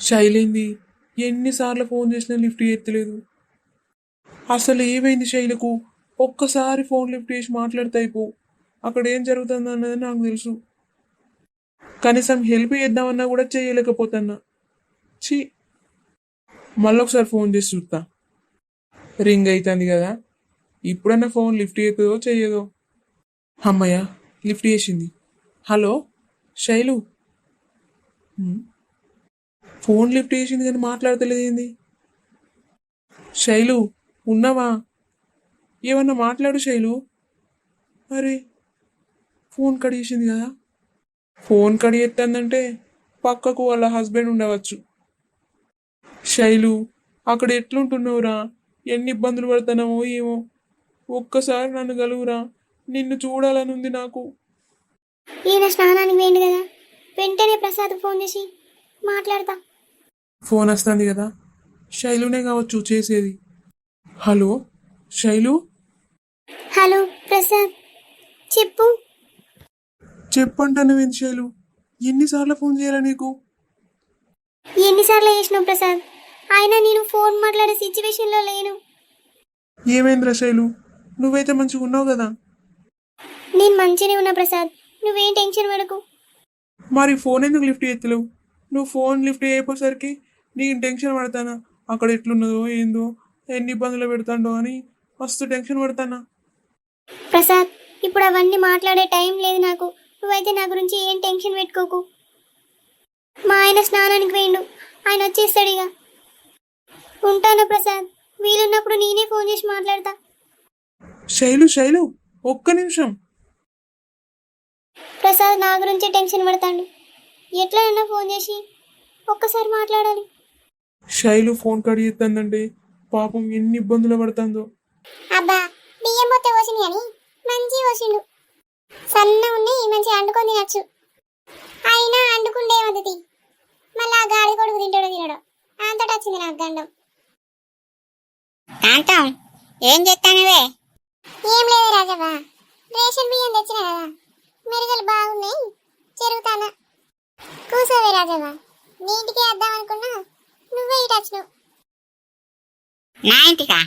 శైలేంది? ఎన్నిసార్లు ఫోన్ చేసినా లిఫ్ట్ ఎత్తలేదు. అసలు ఏమైంది శైలకు? ఒక్కసారి ఫోన్ లిఫ్ట్ చేసి మాట్లాడితే అయిపో. అక్కడ ఏం జరుగుతుంది అన్నది నాకు తెలుసు. కనీసం హెల్ప్ చేద్దామన్నా కూడా చేయలేకపోతున్నా. ఛీ, మళ్ళొకసారి ఫోన్ చేసి చూస్తా. రింగ్ అవుతుంది కదా, ఇప్పుడన్నా ఫోన్ లిఫ్ట్ చేస్తుందో చెయ్యదో. అమ్మయ్య, లిఫ్ట్ చేసింది. హలో శైలు. ఫోన్ లిఫ్ట్ చేసింది కానీ మాట్లాడతలేదు ఏంది? శైలు, ఉన్నావా? ఏమన్నా మాట్లాడు శైలు. అరే, ఫోన్ కడిగేసింది కదా. ఫోన్ కడిగెత్తందంటే పక్కకు వాళ్ళ హస్బెండ్ ఉండవచ్చు. శైలు, అక్కడ ఎట్లుంటున్నావురా? ఎన్ని ఇబ్బందులు పడుతున్నావో ఏమో. ఒక్కసారి నన్ను గలువురా, నిన్ను చూడాలనుంది నాకు. ఈయన స్నానానికి వేయండి కదా, వెంటనే ప్రసాద్ ఫోన్ చేసి మాట్లాడతా. ఫోన్ వస్తుంది కదా, శైలునే కావచ్చు చేసేది. హలో శైలు. హలో ప్రసాద్, చెప్పు. చెప్పంటానువేంది శైలు? ఎన్నిసార్లు ఫోన్ చేయాలా నీకు? ఎన్నిసార్లు చేసినావు ప్రసాద్? అయినా నేను ఫోన్ మాట్లాడే సిచ్యువేషన్లో లేను. ఏమైందిరా శైలు? నువ్వైతే మంచిగా ఉన్నావు కదా. నేను మంచిగానే ఉన్నా ప్రసాద్, నువ్వేం టెన్షన్ పడకు. మరి ఫోన్ ఎందుకు లిఫ్ట్ చేస్తలేవు? నువ్వు ఫోన్ లిఫ్ట్ చేయకపోసరికి నేను టెన్షన్ పడతానా? అక్కడ ఎట్లున్నదో ఏందో, ఎన్ని ఇబ్బందులు పెడతాండో అని మస్తు టెన్షన్ పడతానా. ప్రసాద్, ఇప్పుడు అవన్నీ మాట్లాడే టైం లేదు నాకు. నువ్వైతే నా గురించి ఏం టెన్షన్ పెట్టుకోకు. మా ఆయన స్నానానికి వేయండు, ఆయన వచ్చేస్తాడు ఇక. ఉంటాను ప్రసాద్, వీలున్నప్పుడు నేనే ఫోన్ చేసి మాట్లాడతా. శైలు శైలు, ఒక్క నిమిషం. ప్రసాద్ నా గురించి టెన్షన్ పడతాడు, ఎట్లనన్నా ఫోన్ చేసి ఒక్కసారి మాట్లాడాలి. శైలు ఫోన్ కడిగెత్తందంటే పాపం ఎన్ని ఇబ్బందులు పడుతుందో. అబ్బా, బియ్యం మొత్తం పోసింది అని మంచి పోసిండు. సన్న ఉన్నాయి, మంచిగా అండుకొని తినచ్చు. అయినా అండుకుండే మద్దతి మళ్ళీ ఆ గాడి కొడుకు తింటాడో తినడో అంతటా వచ్చింది నాకు గండం. కాంతం, ఏం చెప్తానవే? ఏం లేదు రాజవ్వ, రేషన్ బియ్యం తెచ్చినా కదా, మెరుగలు బాగున్నాయి, చెరుగుతానా. కూసోవే రాజవ్వ, నీ ఇంటికే వద్దాం అనుకున్నా, నువ్వే ఇటు వచ్చినావు. నా ఇంటికా?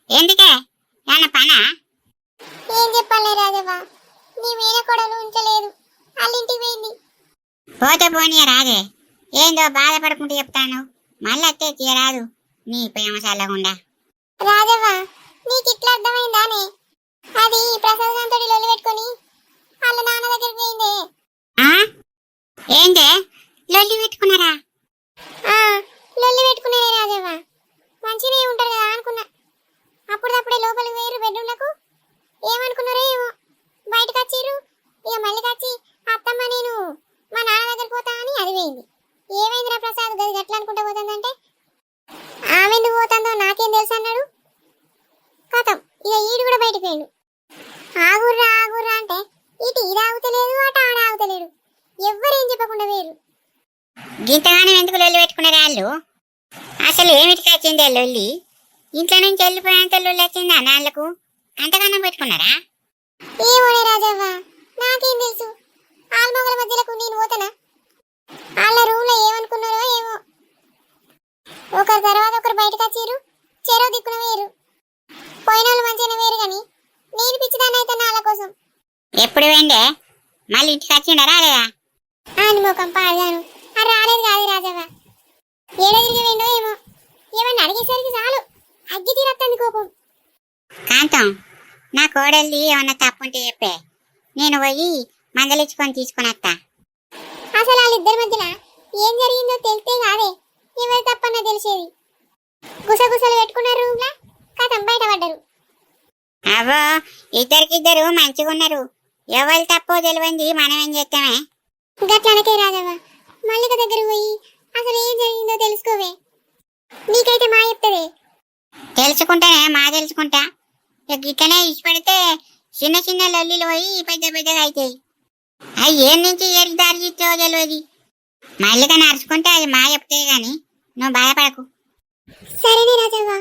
ఎందుకే? ఏమన్నా పనా? ఏం చెప్పాలే రాజవ్వ, నీ మీద కొడలు ఉంచలేదు, వాళ్ళింటికి పోయింది. పోతే పోనీ రాదే, ఏందో బాధపడుకుంటూ చెప్తాను. మళ్ళీ అత్తే తీయరాదు నీ ప్రేమ చల్లకుండా. రాజవ్వ, నీకు ఇట్లా అర్థమైందానే? అది ప్రసాద్ గాంతోటి లొల్లి పెట్టుకొని వాళ్ళ నాన్న దగ్గరికి పోయిందే. ఆ? ఏందే లొల్లి పెట్టుకున్నారా? లొల్లి పెట్టుకునేదే రాజవ్వ, మంచిగానే ఉంటారు కదా అనుకున్నా. అప్పుడప్పుడే లోపలికి వేరు బెడ్రూమ్లకు. ఏమనుకున్నారో ఏమో, బయటకు వచ్చిర్రు. ఇక మళ్ళీ వచ్చి అత్తమ్మ నేను మా నాన్న దగ్గర పోతా అని అది పోయింది. ఏమైందిరా ప్రసాద్ గది గట్లా అనుకుంటా పోతుందంటే, ఆమె ఎందుకు పోతుందో నాకేం తెలుసు అన్నాడు. కథం, ఇక ఈడు కూడా బయటకు పోయిండు. ఆగుర్రా ఆగుర్రా అంటే ఇటు ఇది ఆగుతలేదు, అటు ఆడ ఆగుతలేడు. ఎవ్వరేం చెప్పకుండా వేరు. గింతగానే ఎందుకు లొల్లి పెట్టుకున్నారు వాళ్ళు? అసలు ఏమిటికి వచ్చిందే లొల్లి? ఇంట్లో నుంచి వెళ్ళిపోయేంత లొల్లి వచ్చిందా నాళ్ళకు? అంతగానం పెట్టుకున్నారా? ఏమోనే రాజవ్వ, నాకేం తెలుసు. ఆల్మగల మధ్యలకు నేను పోతానా? వాళ్ళ రూమ్ లో ఏమనుకున్నారో ఏమో. ఒకరి తర్వాత ఒకరు బయటకు వచ్చిర్రు, చెరో దిక్కున వేరు. పోయిన వాళ్ళు మంచిగా వేరు కానీ నేను పిచ్చిదాన్ని అయితే వాళ్ళ కోసం. ఎప్పుడు వెండే? మళ్ళీ ఇంటికి వచ్చిండా రాలేదా? అని ముఖం పాడగాను, అది రాలేదు కాదు రాజవ్వ. ఏడ తిరిగి వేండో ఏమో, ఏమన్నా అడిగేసరికి చాలు అగ్గి తీరత్తంది కోపం. కాంతం, నా కోడల్ది ఏమన్నా తప్పుంటే చెప్పే, నేను పోయి మందలించుకొని తీసుకొని వస్తా. అసలు వాళ్ళిద్దరి మధ్యన ఏం జరిగిందో తెలిస్తే కాదే ఎవరి తప్పన్నా తెలిసేది. గుసగుసలు పెట్టుకున్నారు రూమ్ లా, కథం బయటపడ్డారు. అవో, ఇద్దరికిద్దరు మంచిగా ఉన్నారు. ఎవరు తప్పో తెలియంది మనం ఏం చేస్తామే? గట్లనకే రాజవ్వ, మల్లిక దగ్గర పోయి అసలు ఏం జరిగిందో తెలుసుకోవే. నీకైతే మా చెప్తదే. తెలుసుకుంటానే మా తెలుసుకుంటా. ఇక గిట్లనే ఇష్టపడితే చిన్న చిన్న లొల్లిలు పోయి పెద్ద పెద్దగా అవుతాయి. అవి ఏం నుంచి ఏం దారి ఇచ్చో తెలియదు. మల్లిక నడుచుకుంటే అది మా చెప్తే గాని నువ్వు బాధపడకు. సరేనే రాజవ్వ,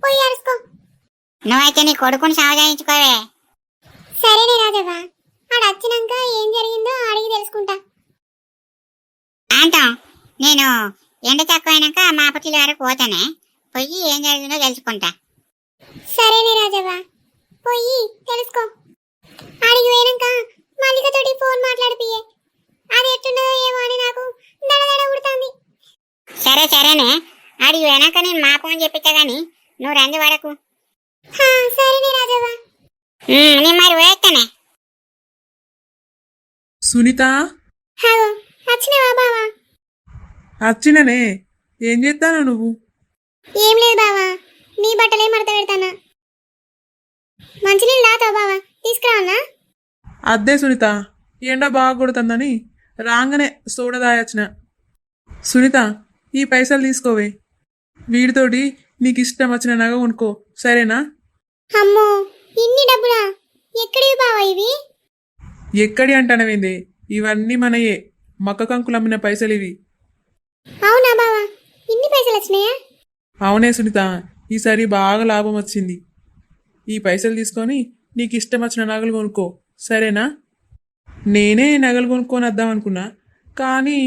పోయి అరుసుకో. నువ్వైతే నీ కొడుకుని సంజాయించుకోవే. సరేనే రాజవ్వ, ఆడ వచ్చినాక ఏం జరిగిందో అడిగి తెలుసుకుంటా. అంటాం, నేను ఎండ తక్కువైనాక మా పుట్టిల వరకు పోతానే, పోయి ఏం జరిగిందో తెలుసుకుంటా. సరేనే రాజవ్వ, పోయి తెలుసుకో. ఆడికి పోయినాక మల్లికతోటి ఫోన్ మాట్లాడిపియే. అది ఎట్టున్నదో ఏమో అని నాకు దడదడ ఉడుతుంది. సరే సరేనే, ఆడికి పోయినాక నేను మా ఫోన్ చెప్పిస్తా గాని నువ్వు రంది వరకు. సరేనే రాజవ్వ. నేను మరి పోయేస్తానే. సునీత హలో, వచ్చినావా బావా? వచ్చిననే. ఏం చేస్తాను నువ్వు? ఏం లేదు బావా, నీ బట్టలే మడత పెడతానా. మంచినీళ్ళు తాతావు బావా? తీసుకురావన్నా? అద్దే సునీత, ఎండ బాగా కొడుతుందని రాగానే సోడా దాయొచ్చిన. సునీత, ఈ పైసలు తీసుకోవే. వీడితోటి నీకు ఇష్టం వచ్చిన నగ కొనుక్కో, సరేనా? అమ్మో, ఇన్ని డబ్బులా? ఎక్కడివి బావా ఇవి? ఎక్కడి అంటానవేంది? ఇవన్నీ మనయే, మక్క కంకులు అమ్మిన పైసలు ఇవి. అవునా బావా, ఇన్ని పైసలు వచ్చినాయా? అవునే సునీత, ఈసారి బాగా లాభం వచ్చింది. ఈ పైసలు తీసుకొని నీకు ఇష్టం వచ్చిన నగలు కొనుక్కో, సరేనా? నేనే నగలు కొనుక్కొని వద్దాం అనుకున్నా, కానీ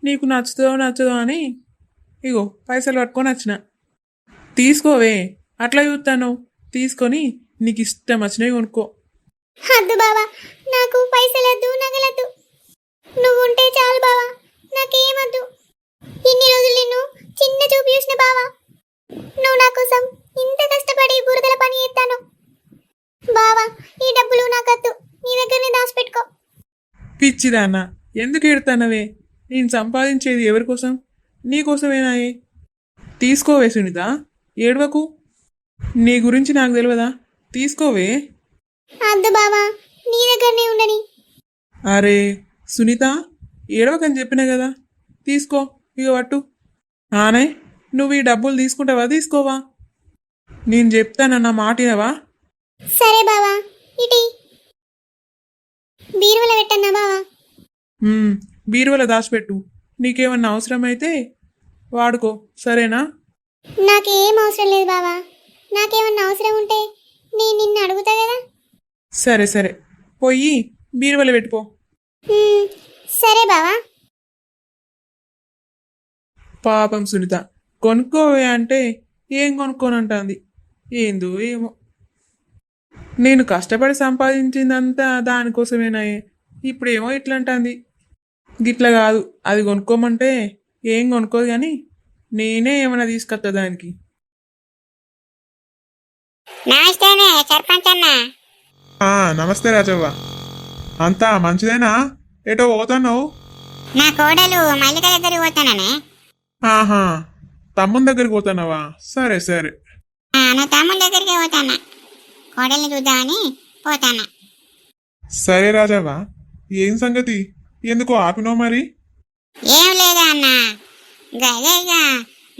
నీకు నచ్చుతుందో నచ్చదో అని ఇగో పైసలు పట్టుకొని వచ్చిన. తీసుకోవే, అట్లా చూస్తాను. తీసుకొని నీకు ఇష్టం వచ్చినవి కొనుక్కో. వద్దు బావా, నాకు పైసలొద్దు, నగలొద్దు. నువ్వు ఉంటే చాలు బావా, నాకేమొద్దు. ఇన్ని రోజులు నిన్ను చిన్న చూపు చూసిన బావా, నువ్వు నా కోసం ఇంత కష్టపడి బురదల పని చేస్తాను. బావా, ఈ డబ్బులు నాకొద్దు, నీ దగ్గరనే దాచిపెట్టుకో. పిచ్చిదాన్న, ఎందుకు ఏడుతానవే? నేను సంపాదించేది ఎవరి కోసం? నీకోసమేనాయే. తీసుకోవే సునీత, ఏడవకు. నీ గురించి నాకు తెలియదా? తీసుకోవే. వద్దు బావా, నీ దగ్గరనే ఉండని. అరే సునీత, ఏడవకని చెప్పినా కదా. తీసుకో, ఇక పట్టు. ఆనే, నువ్వు ఈ డబ్బులు తీసుకుంటావా తీసుకోవా? నేను చెప్తానన్న మాటినవా? సరే బావా, ఇటీ బీరువలో పెట్టన్నా బావా? బీరువల దాచిపెట్టు. నీకేమన్నా అవసరమైతే వాడుకో, సరేనా? నాకేం అవసరం లేదు బావా, నాకేమన్నా అవసరం ఉంటే నేను నిన్ను అడుగుతా కదా. సరే సరే, పోయి బీరువల పెట్టుకో. సరే బావా. పాపం సునీత, కొనుక్కోవే అంటే ఏం కొనుక్కోనంటుంది. ఏందో ఏమో. నేను కష్టపడి సంపాదించిందంతా దానికోసమేనాయే. ఇప్పుడేమో ఇట్లా అంటుంది. గిట్లా కాదు, అది కొనుక్కోమంటే ఏం కొనుక్కోదు కానీ నేనే ఏమైనా తీసుకొస్తా దానికి. నమస్తేనే సర్పంచ్ అన్న. నమస్తే రాజవ్వ. అంతా మంచిదేనా? ఏటో పోతున్నావు? నా కోడలు మల్లిక దగ్గరికి పోతాననే. ఆహా, తమ్ముని దగ్గరికి పోతున్నావా? సరే సరే. నా తమ్ముని దగ్గరికి పోతానా, కోడల్ని చూద్దామని పోతానా. సరే రాజవ్వ, ఏం సంగతి? ఎందుకో ఆపినావు మరి? ఏం లేదా అన్న, గదే ఇక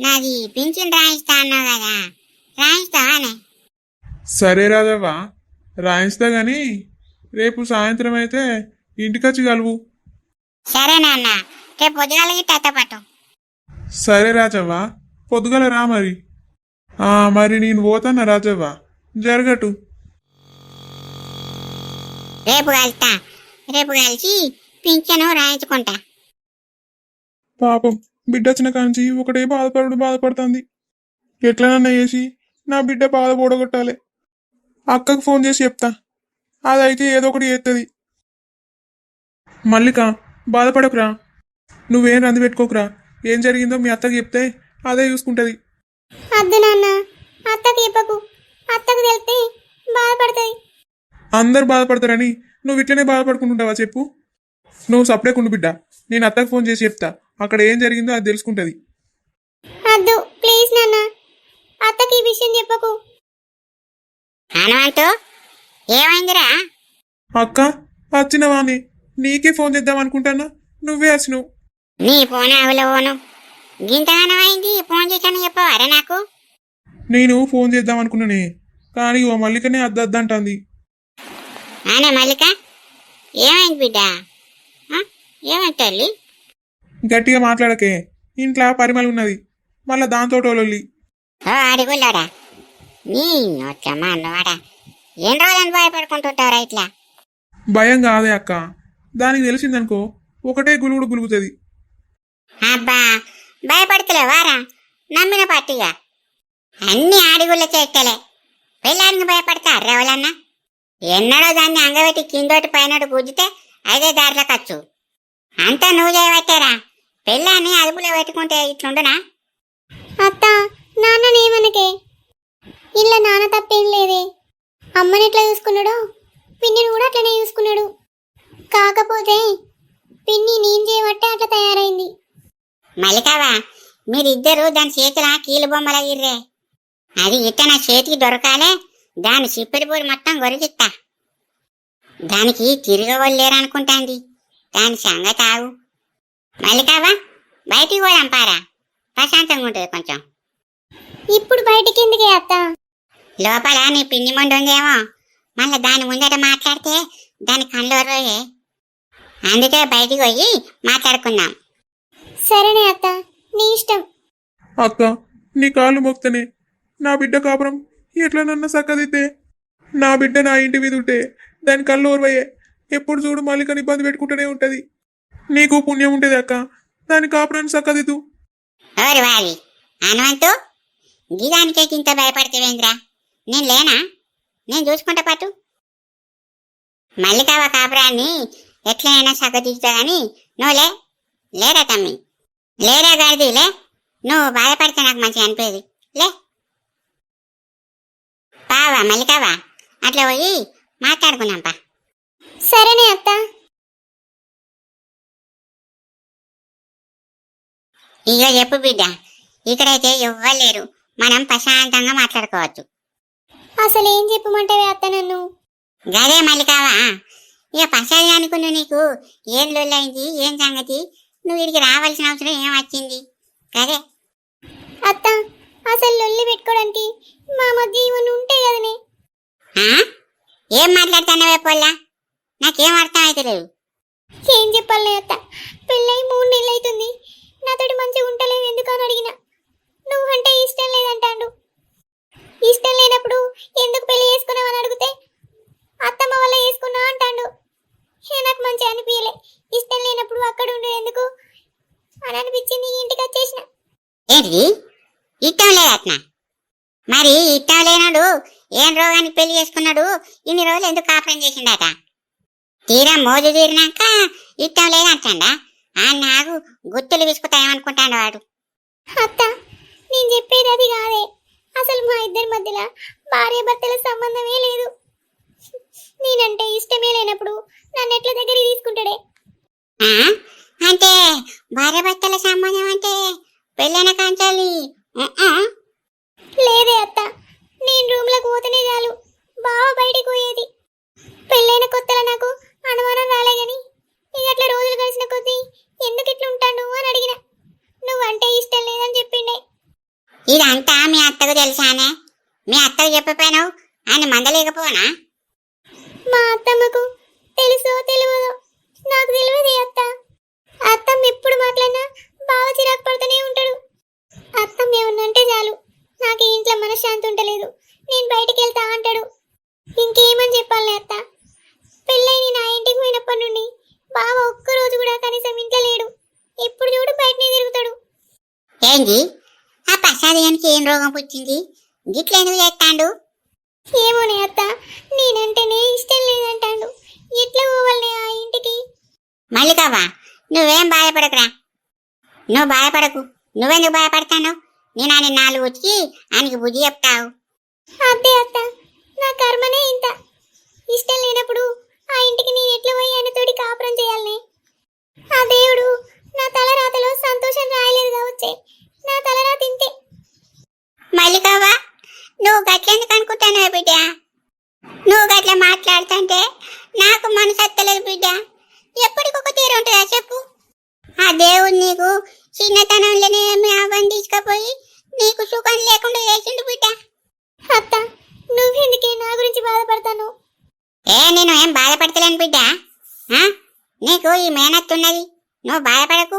నాది పింఛన్ రాయిస్తా అన్నావు కదా, రాయిస్తావానే? సరే రాజవ్వ, రాయిస్తా గాని రేపు సాయంత్రం అయితే ఇంటికొచ్చి కలువు. సరే నాన్న, రేపు పొద్దుగాలకి తత్తపట్టు. సరే రాజవ్వ, పొద్దుగల రా మరి. మరి నేను పోతానా రాజవ్వ, జరగటు. రేపు కలుస్తా, రేపు కలిసి పింఛను రాయించుకుంటా. పాపం బిడ్డ వచ్చిన కాంచి ఒకటే బాధపడుతుంది. ఎట్లనన్నా చేసి నా బిడ్డ బాధ పోడగొట్టాలి. అక్కకు ఫోన్ చేసి చెప్తా, అదైతే ఏదో ఒకటి చేస్తుంది. మల్లిక, బాధపడకురా. నువ్వేం రంది పెట్టుకోకురా. ఏం జరిగిందో మీ అత్తకి చెప్తే అదే చూసుకుంటుంది. వద్దు నాన్న, అత్తకి చెప్పకు. అత్తకు తెలిస్తే బాధపడుతుంది. అందరు బాధపడతారని నువ్వు ఇట్లనే బాధపడుకుంటుంటావా చెప్పు? నువ్వు సపరేకుండు బిడ్డ. నేను అత్తకు ఫోన్ చేసి చెప్తా, అక్కడ ఏం జరిగిందో అది తెలుసుకుంటుంది. వద్దు ప్లీజ్ నాన్న, అత్తకి ఈ విషయం చెప్పకు. హనుమంతు, ఏమైందిరా? అక్క, వచ్చినవాని నీకే ఫోన్ చేద్దాం అనుకుంటానా, నువ్వే వచ్చినావు. నీ ఫోన్ అవలోను గింతగానం అయింది, ఫోన్ చేశాను చెప్పవారా నాకు? నేను ఫోన్ చేద్దాం అనుకున్నానే, కానీ ఓ మల్లికనే అద్దంటుంది. అనే మల్లిక, ఏమైంది బిడ్డ? ఏమైంది తల్లి? గట్టిగా మాట్లాడకే, ఇంట్లో పరిమళ ఉన్నది, మళ్ళా దాంతో లొల్లి. ఓ అడుగులాడా, నీ నోట్లమ్మా అన్నవాడా, ఎన్ని రోజులని భయపడుకుంటుంటారా ఇట్లా? భయం కాదే అక్క, దానికి తెలిసిందనుకో ఒకటే గులుగుడు గులుగుతుంది. అబ్బా, భయపడతలేవారా? నమ్మిన పట్టిగా అన్ని ఆడిగుళ్ళ చేష్టలే. పెళ్ళానికి భయపడతారు ఎవరన్నా? ఎన్నడో దాన్ని అంగబెట్టి కిందోటి పైనోటి గుద్దితే అదే దారిలో ఖర్చు. అంతా నువ్వు చేయబట్టారా? పెళ్ళాన్ని అదుపులో పెట్టుకుంటే ఇట్లుండునా? అత్త నాన్ననేమనకే, ఇలా నాన్న తప్పేం లేదే. అమ్మని ఎట్లా చూసుకున్నాడో పిన్నిని కూడా అట్లనే చూసుకున్నాడు. కాకపోతే పిన్ని నేను చేయబట్టే అట్లా తయారైంది. మల్లికావా, మీరిద్దరూ దాని చేతుల కీలు బొమ్మల గిర్రే. అది ఇట్ట నా చేతికి దొరకాలే, దాని చిప్పిడి పొడి మొత్తం గొరికిత్తా. దానికి తిరగవలేరనుకుంటాంది. దాని సంగతి ఆగు. మల్లికావా, బయటికి పోదాం పారా, ప్రశాంతంగా ఉంటుంది కొంచెం. ఇప్పుడు బయటికి ఎందుకే అత్త? లోపల నీ పిన్ని మొండి ఉందేమో, మళ్ళీ దాని ముందట మాట్లాడితే దాని కళ్ళు రోయే. అందుకే బయటికి పోయి మాట్లాడుకుందాం. సరేనే అత్త, నీ ఇష్టం. అక్క నీ కాళ్ళు మొక్తనే నా బిడ్డ కాపురం ఎట్లా నన్ను సక్కదిద్దే. నా బిడ్డ నా ఇంటి మీద ఉంటే దాని కళ్ళు ఓర్వయ్యే. ఎప్పుడు చూడు మల్లికని ఇబ్బంది పెట్టుకుంటూనే ఉంటది. నీకు పుణ్యం ఉంటుంది అక్క, దాని కాపురాన్ని సక్కదిద్దు. ఓరి వారి హనుమంతు, గిదానికే ఇంత భయపడితేవేంద్రా? నేను లేనా? నేను చూసుకుంటా పట్టు. మల్లికావ కాపురాన్ని ఎట్లయినా సగదిద్దుతా గాని నువ్వు లేరా తమ్మి, లేరా గాడిది లే. నువ్వు బాధపడితే నాకు మంచిగా అనిపేది. లే పావా మల్లికావా, అట్లా పోయి మాట్లాడుకున్నాంపా. సరేనే అత్త. ఇక చెప్పు బిడ్డ, ఇక్కడైతే ఎవ్వరు లేరు, మనం ప్రశాంతంగా మాట్లాడుకోవచ్చు. అసలు ఏం చెప్పమంటావే అత్త నన్ను? గదే మల్లికావా, ఇక ప్రసాద్ అనుకున్న నీకు ఏం లొల్లైంది, ఏం సంగతి, నువ్వు ఇక్కడికి రావాల్సిన అవసరం ఏం వచ్చింది? గదే అత్త, అసలు లొల్లి పెట్టుకోవడానికి మా మధ్య ఇవన్నీ ఉంటాయి కదనే. ఏం మాట్లాడుతున్నావే పొల్లా? నాకేం అర్థం అవుతలేదు. ఏం చెప్పాలనే అత్త, పెళ్ళై 3 నెలలు అవుతుంది. నాతోటి మంచిగా ఉంటలేదు ఎందుకు అని అడిగిన. నువ్వంటే ఇష్టం లేదంటాడు. ఇష్టం లేనప్పుడు ఎందుకు పెళ్లి చేసుకున్నావు అని అడిగితే అత్తమ్మ వల్ల చేసుకున్నా అంటాడు. నాకు మంచిగా అనిపించలే. ఇష్టం లేనప్పుడు అక్కడ ఉండు ఎందుకు అని అనిపించింది, ఇంటికి వచ్చేసిన. ఏంటిది? ఇష్టం లేదట్నా? మరి ఇష్టం లేనాడు ఏం రోగానికి పెళ్లి చేసుకున్నాడు? ఇన్ని రోజులు ఎందుకు కాపురం చేసిండట? తీరా మోజు తీరినాక ఇష్టం లేదంటాడా? నాకు గుర్తులు విసుకుతాయేమనుకుంటాడు వాడు. అత్త, నేను చెప్పేది అది కాదే. అసలు మా ఇద్దరి మధ్యలో భార్య భర్తల సంబంధమే లేదు. నేనంటే ఇష్టమే లేనప్పుడు నన్ను ఎట్లా దగ్గరికి తీసుకుంటాడే? అంటే భార్య భర్తల సంబంధం అంటే పెళ్ళైన కాంచాలి? లేదే అత్త, నేను రూమ్లోకి పోతేనే చాలు బావ బయటికి పోయేది. పెళ్ళైన కొత్తలో నాకు అనుమానం రాలే గాని ఇక అట్లా రోజులు కలిసిన కొద్దీ ఎందుకు ఇట్లా ఉంటాడు అని అడిగిన. నువ్వంటే ఇష్టం లేదని చెప్పిండే. ఇదంతా మీ అత్తకు తెలుసానే? మీ అత్తకు చెప్పిపోయినావు ఆయన మందలేకపోనా? మా అత్తమ్మకు తెలుసో తెలియదో నాకు తెలియదే అత్త. అత్తమ్మ ఎప్పుడు మాట్లాడినా బాగా చిరాకు పడుతూనే ఉంటాడు. అత్తమ్మ ఏమన్నా అంటే చాలు నాకు ఈ ఇంట్లో మనశ్శాంతి ఉండలేదు, నేను బయటికి వెళ్తా అంటాడు. ఇంకేమని చెప్పాలనే అత్త? పెళ్ళైన నా ఇంటికి పోయినప్పటి నుండి బావ ఒక్కరోజు కూడా కనీసం ఇంట్లో లేడు. ఎప్పుడు చూడు బయటనే తిరుగుతాడు. ఏంది ఆ ప్రసాదానికి ఏం రోగం పుట్టింది? గిట్లెందుకు చేస్తాడు? ఏమోనే అత్త, నేనంటేనే ఇష్టం లేదంటాడు. ఎట్లా పోవాలనే ఆ ఇంటికి? మల్లికావా, నువ్వేం బాధపడకురా. నువ్వు బాధపడకు. నువ్వెందుకు బాధపడతాను? నేను ఆయన 4 ఉతికి ఆయనకి బుద్ధి చెప్తావు. అదే అత్త, నా కర్మనే ఇంత. ఇష్టం లేనప్పుడు ఆ ఇంటికి నేను ఎట్లా పోయి ఆయనతోటి కాపురం చేయాలనే? ఆ దేవుడు నా తలరాతలో సంతోషం రాయలేదు కావచ్చే. నా తలరాత ఇంతే. మల్లికావా, నువ్వు గట్లెందుకు అనుకుంటాను బిడ్డ? నువ్వు గట్ల మాట్లాడుతుంటే నాకు మనసు ఎత్తలేదు బిడ్డ. ఎప్పటికొక తీరు ఉంటుందా చెప్పు? ఆ దేవుడు నీకు చిన్నతనంలోనే మీ అవ్వని తీసుకుపోయి నీకు సుఖం లేకుండా చేసిండు బిడ్డ. అత్త, నువ్వెందుకే నా గురించి బాధపడతాను? నేను ఏం బాధపడతలేను బిడ్డ. నీకు ఈ మేనత్తున్నది, నువ్వు బాధపడకు.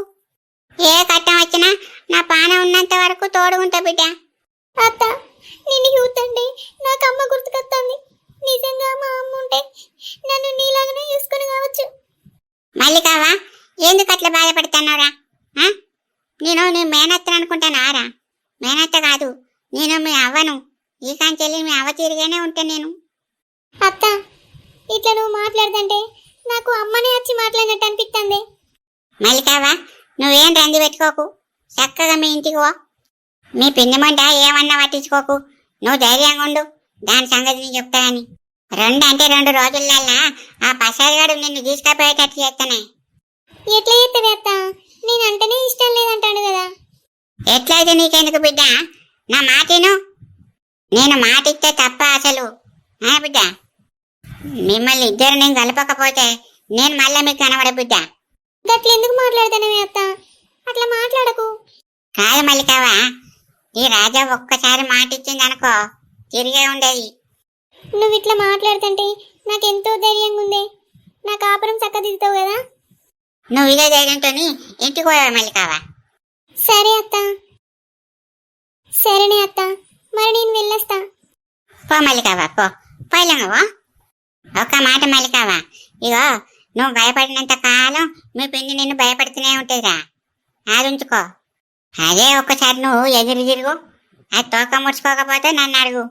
ఏ కట్టం వచ్చినా నా పానం ఉన్నంత వరకు తోడుగుంటా బిడ్డ. అత్త, నిన్ను చూస్తుంటే నాకు అమ్మ గుర్తుకొస్తుంది. నిజంగా మా అమ్మ ఉంటే నన్ను నీలాగానే చూసుకుని కావచ్చు. మల్లికావా, ఎందుకు అట్లా బాధపడుతున్నావురా? నేను నీ మేనత్తను అనుకుంటానారా? మేనత్త కాదు, నేను మీ అవ్వను. ఈ కాంచెల్లి మీ అవ్వ తిరిగానే ఉంటాను నేను. అత్త ఇట్లా నువ్వు మాట్లాడుతుంటే నాకు అమ్మనే వచ్చి మాట్లాడినట్టు అనిపిస్తుంది. మల్లికావా, నువ్వేం రంది పెట్టుకోకు, చక్కగా మీ ఇంటికి పో. మీ పిండిమంట ఏమన్నా పట్టించుకోకు, నువ్వు ధైర్యంగా ఉండు. దాని సంగతి నేను చెప్తా గాని 2 రోజులల్లా ఆ ప్రసాద్ గారు నిన్ను తీసుకుపోయేటట్టు చేస్తానే. ఎట్లా చేస్తావే అత్త? నేనంటేనే ఇష్టం లేదంటాడు కదా. ఎట్లయితే నీకెందుకు బిడ్డ, నా మాటిను. నేను మాట ఇస్తే తప్ప అసలు బిడ్డ. మిమ్మల్ని ఇద్దరు నేను కలపకపోతే నేను మళ్ళీ మీకు కనబడ బిడ్డ. గట్ల ఎందుకు మాట్లాడతానవే అత్త? అట్లా మాట్లాడకు. కాదు మల్లికావా, ఈ రాజా ఒక్కసారి మాట ఇచ్చింది అనుకో తిరిగే ఉండేది. నువ్వు ఇట్లా మాట్లాడుతుంటే నాకెంతో ధైర్యంగా ఉంది. నా కాపురం చక్కదిద్దుతావు కదా. నువ్వు ఇదే ధైర్యంతో ఇంటికి పోయావా మల్లికావా? సరే అత్త. సరేనే అత్త, మరి నేను వెళ్ళొస్తా. పో మల్లికావా, పో. పోయిలంగవో. ఒక్క మాట మల్లికావా, ఇగో నువ్వు భయపడినంత కాలం మీ పిండి నిన్ను భయపడుతూనే ఉంటుందిరా, అది ఉంచుకో. అదే ఒక్కసారి నువ్వు ఎదురు తిరుగు, అది తోక ముడుచుకోకపోతే నన్ను అడుగు.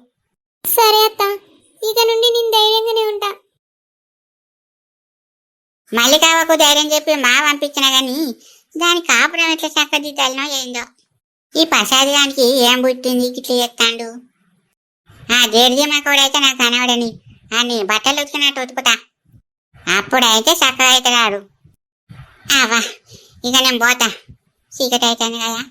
సరే అత్త, ఇక నుండి నేను ధైర్యంగానే ఉంటా. మల్లికావకు ధైర్యం చెప్పి మా పంపించినా గాని దాని కాపురం ఎట్లా చక్కదిద్దాలనో ఏందో. ఈ ప్రసాద్ గానికి ఏం పుట్టింది ఇట్లా చెప్తాండు. ఆ జేర్జీమ కూడా అయితే నాకు కనబడని అని బట్టలు ఉతికినట్టు ఉతుకుతా, అప్పుడైతే చక్కగా అవుతాడు. అవా ఇక నేను పోతా, చీకటి అవుతుంది కదా.